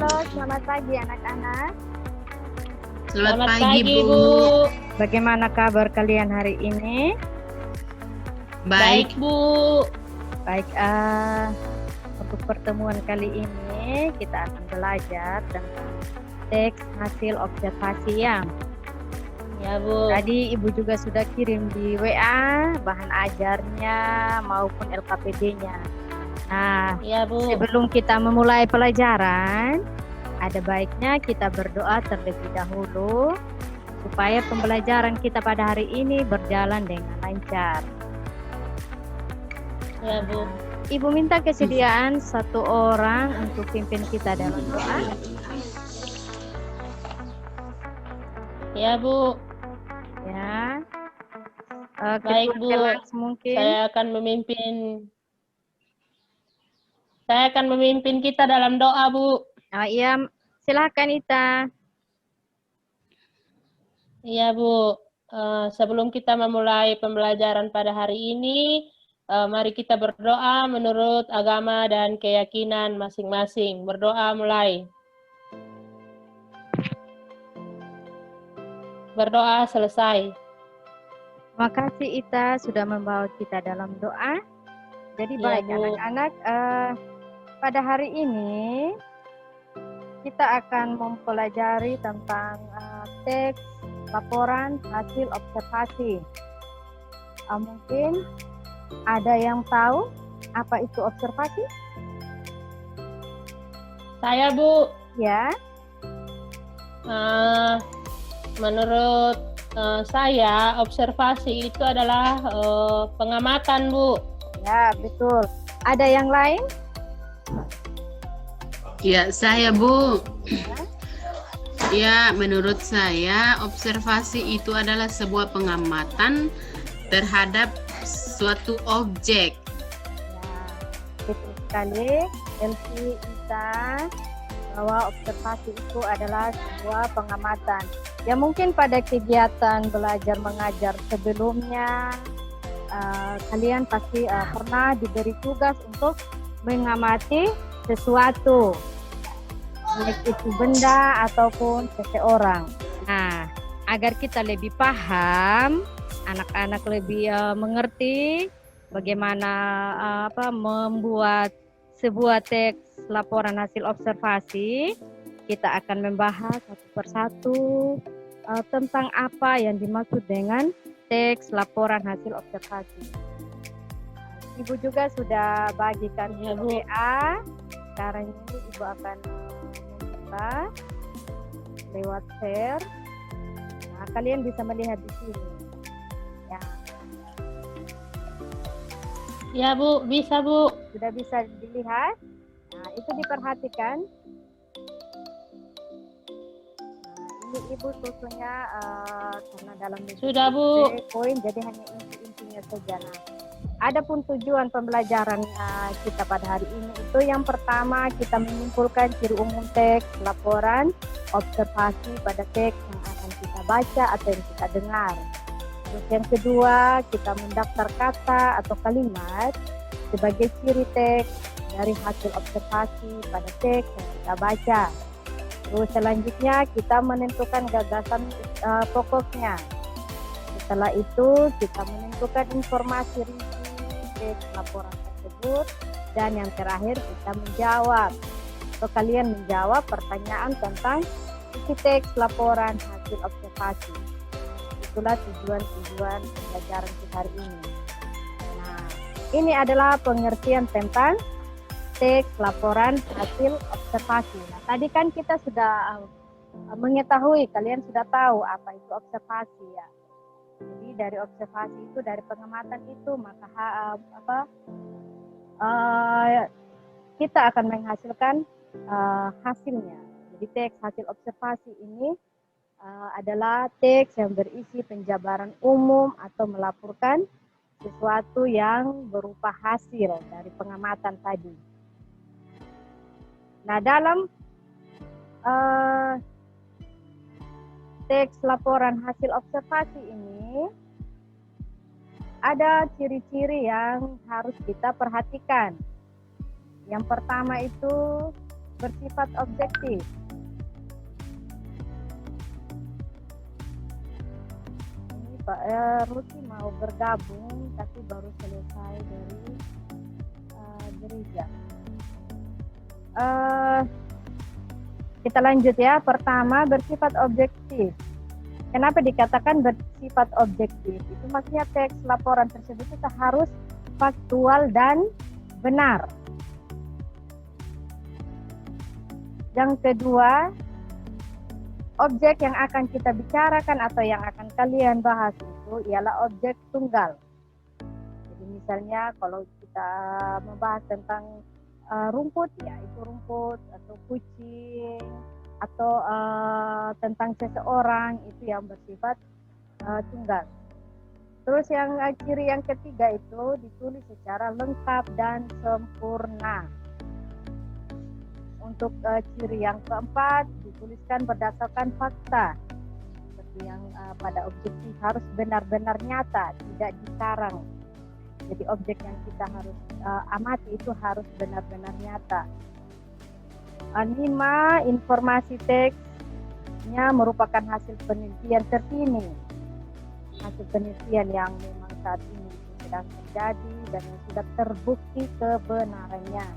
Halo, selamat pagi anak-anak. Selamat pagi, Bu. Bagaimana kabar kalian hari ini? Baik, Bu. Baik, untuk pertemuan kali ini kita akan belajar tentang teks hasil observasi ya. Ya, Bu. Tadi Ibu juga sudah kirim di WA bahan ajarnya maupun LKPD-nya. Nah, Ya, Bu. sebelum kita memulai pelajaran, ada baiknya kita berdoa terlebih dahulu supaya pembelajaran kita pada hari ini berjalan dengan lancar. Ya, Bu. Ibu minta kesediaan satu orang untuk pimpin kita dalam doa. Ya, Bu. Ya. Baik, Ketua Bu. kelas mungkin. Saya akan memimpin kita dalam doa, Bu. Iya, silakan Ita. Iya, Bu. Sebelum kita memulai pembelajaran pada hari ini, mari kita berdoa menurut agama dan keyakinan masing-masing. Berdoa mulai. Berdoa selesai. Terima kasih Ita sudah membawa kita dalam doa. Jadi Ya, baik Bu. anak-anak, pada hari ini kita akan mempelajari tentang teks laporan hasil observasi. Mungkin ada yang tahu apa itu observasi? Saya, Bu. Ya. Menurut saya, observasi itu adalah pengamatan, Bu. Ya, betul. Ada yang lain? Ya, saya, Bu. Ya, menurut saya, observasi itu adalah sebuah pengamatan terhadap suatu objek. Ya, betul sekali. Elsie Ita, bahwa observasi itu adalah sebuah pengamatan. Ya mungkin pada kegiatan belajar mengajar sebelumnya, kalian pasti pernah diberi tugas untuk mengamati sesuatu, baik itu benda ataupun seseorang. Nah, agar kita lebih paham, anak-anak lebih mengerti bagaimana membuat sebuah teks laporan hasil observasi, kita akan membahas satu persatu tentang apa yang dimaksud dengan teks laporan hasil observasi. Ibu juga sudah bagikan di WA. Sekarang ini Ibu akan membuka lewat share. Nah, kalian bisa melihat di sini. Ya. Ya, Bu, bisa, Bu. Sudah bisa dilihat. Nah, itu diperhatikan. Ini Ibu susunnya karena dalam Sudah, Bu. poin, jadi hanya inti-intinya saja. Nah, adapun tujuan pembelajaran kita pada hari ini itu yang pertama kita menyimpulkan ciri umum teks laporan observasi pada teks yang akan kita baca atau yang kita dengar. Terus yang kedua kita mendaftar kata atau kalimat sebagai ciri teks dari hasil observasi pada teks yang kita baca. Terus selanjutnya kita menentukan gagasan pokoknya. Setelah itu kita menentukan informasi rinci teks laporan tersebut, dan yang terakhir kita menjawab atau kalian menjawab pertanyaan tentang isi teks laporan hasil observasi. Itulah tujuan pembelajaran kita hari ini. Nah, ini adalah pengertian tentang teks laporan hasil observasi. Nah, tadi kan kita sudah mengetahui, kalian sudah tahu apa itu observasi ya. Jadi dari observasi itu, dari pengamatan itu, maka kita akan menghasilkan hasilnya. Jadi teks hasil observasi ini adalah teks yang berisi penjabaran umum atau melaporkan sesuatu yang berupa hasil dari pengamatan tadi. Nah, dalam teks laporan hasil observasi ini ada ciri-ciri yang harus kita perhatikan. Yang pertama itu bersifat objektif. Ini Pak Ruti mau bergabung tapi baru selesai dari gereja. Kita lanjut ya. Pertama, bersifat objektif. Kenapa dikatakan bersifat objektif? Itu maksudnya teks laporan tersebut itu harus faktual dan benar. Yang kedua, objek yang akan kita bicarakan atau yang akan kalian bahas itu ialah objek tunggal. Jadi misalnya kalau kita membahas tentang rumput, ya itu rumput, atau kucing, atau tentang seseorang, itu yang bersifat tunggal. Terus yang ciri yang ketiga itu ditulis secara lengkap dan sempurna. Untuk ciri yang keempat dituliskan berdasarkan fakta. Seperti yang pada objektif harus benar-benar nyata, tidak dikarang. Jadi objek yang kita harus amati itu harus benar-benar nyata. 5. Informasi teksnya merupakan hasil penelitian terkini. Hasil penelitian yang memang saat ini sedang terjadi dan yang sudah terbukti kebenarannya.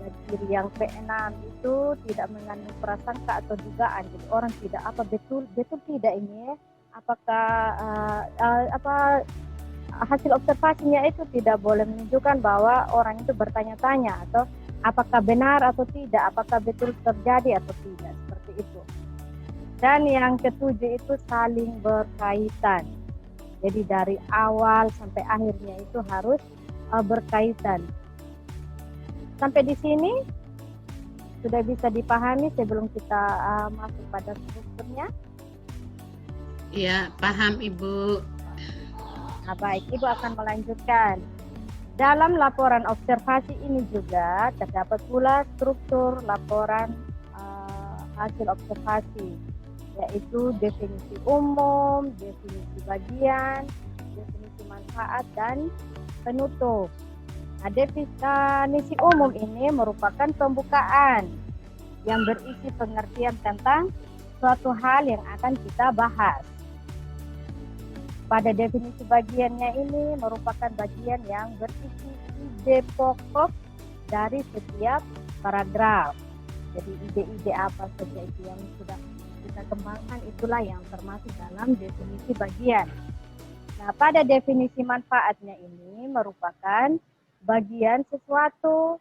Dan ciri yang ke-6 itu tidak mengandung prasangka atau dugaan. Jadi orang tidak betul tidak ini, apakah hasil observasinya itu tidak boleh menunjukkan bahwa orang itu bertanya-tanya atau apakah benar atau tidak, apakah betul terjadi atau tidak, seperti itu. Dan yang ke-7 itu saling berkaitan. Jadi dari awal sampai akhirnya itu harus berkaitan. Sampai di sini sudah bisa dipahami sebelum kita masuk pada strukturnya? Ya, paham Ibu. Nah, baik, Ibu akan melanjutkan. Dalam laporan observasi ini juga terdapat pula struktur laporan hasil observasi, yaitu definisi umum, definisi bagian, definisi manfaat, dan penutup. Nah, definisi umum ini merupakan pembukaan yang berisi pengertian tentang suatu hal yang akan kita bahas. Pada definisi bagiannya ini merupakan bagian yang berisi ide pokok dari setiap paragraf. Jadi ide-ide apa saja itu yang sudah kita kembangkan, itulah yang termasuk dalam definisi bagian. Nah, pada definisi manfaatnya ini merupakan bagian sesuatu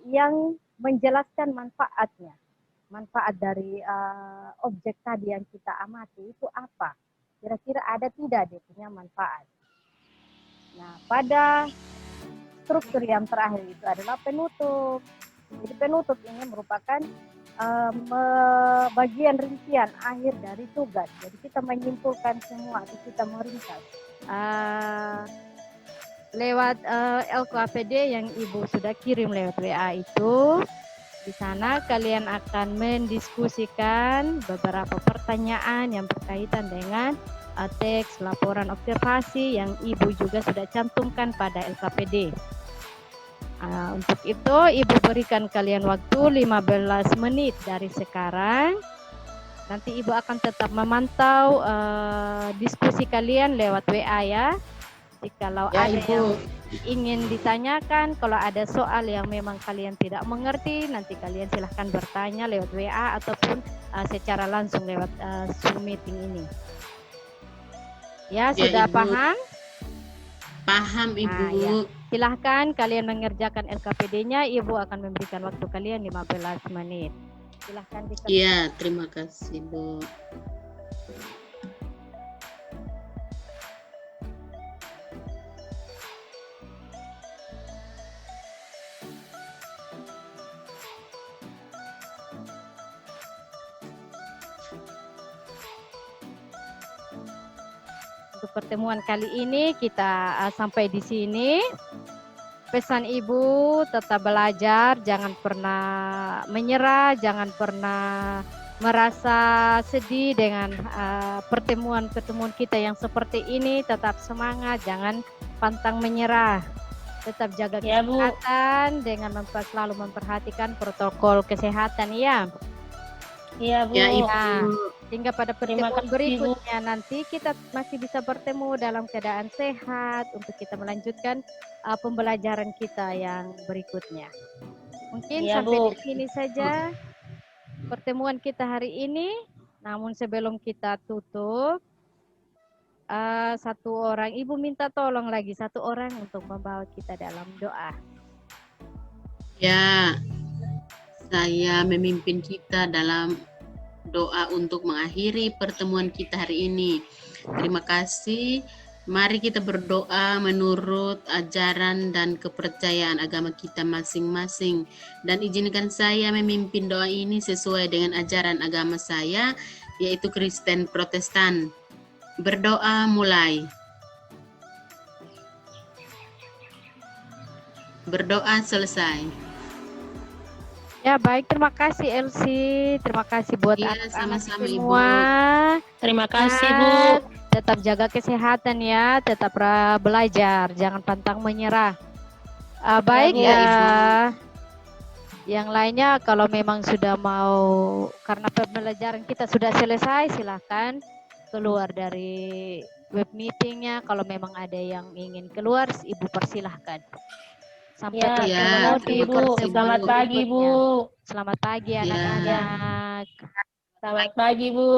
yang menjelaskan manfaatnya. Manfaat dari objek tadi yang kita amati itu apa? Kira-kira ada tidak dia punya manfaat. Nah, pada struktur yang terakhir itu adalah penutup. Jadi penutup ini merupakan bagian rincian akhir dari tugas. Jadi kita menyimpulkan semua atau kita meringkas. Lewat LKPD yang Ibu sudah kirim lewat WA itu, di sana kalian akan mendiskusikan beberapa pertanyaan yang berkaitan dengan teks laporan observasi yang Ibu juga sudah cantumkan pada LKPD. Untuk itu Ibu berikan kalian waktu 15 menit dari sekarang. Nanti Ibu akan tetap memantau diskusi kalian lewat WA ya. Jikalau ada Ibu yang ingin ditanyakan, kalau ada soal yang memang kalian tidak mengerti, nanti kalian silahkan bertanya lewat WA ataupun secara langsung lewat Zoom meeting ini. Ya, sudah Ibu. paham? Paham Ibu. Ya. Silahkan kalian mengerjakan LKPD-nya, Ibu akan memberikan waktu kalian 15 menit. Silahkan dikerjakan. Iya, terima kasih Bu. Untuk pertemuan kali ini kita sampai di sini. Pesan Ibu tetap belajar, jangan pernah menyerah, jangan pernah merasa sedih dengan pertemuan-pertemuan kita yang seperti ini. Tetap semangat, jangan pantang menyerah. Tetap jaga Ya, Bu. kesehatan dengan selalu memperhatikan protokol kesehatan ya. Iya, Bu. Ya, Ibu. Nah, sehingga pada Terima pertemuan kasih, Bu. berikutnya nanti kita masih bisa bertemu dalam keadaan sehat untuk kita melanjutkan pembelajaran kita yang berikutnya. Mungkin Iya, sampai Bu. di sini saja pertemuan kita hari ini. Namun sebelum kita tutup, satu orang, Ibu minta tolong lagi satu orang untuk membawa kita dalam doa. Ya, saya memimpin kita dalam doa untuk mengakhiri pertemuan kita hari ini. Terima kasih. Mari kita berdoa menurut ajaran dan kepercayaan agama kita masing-masing. Dan izinkan saya memimpin doa ini sesuai dengan ajaran agama saya, yaitu Kristen Protestan. Berdoa mulai. Berdoa selesai. Ya baik, terima kasih Elsie, terima kasih buat Iya, anak-anak sama-sama, Ibu. semua. Terima kasih, Bu. Dan tetap jaga kesehatan ya, tetap belajar, jangan pantang menyerah. Baik, Bu. Ya, Ibu. yang lainnya kalau memang sudah mau, karena pembelajaran kita sudah selesai, silahkan keluar dari web meetingnya. Kalau memang ada yang ingin keluar, Ibu persilahkan. Sampai Ya, Ya, terima kasih, terima Bu. kasih, Selamat Bu. pagi, Bu. Selamat pagi Ya. anak-anak. Selamat pagi, Bu.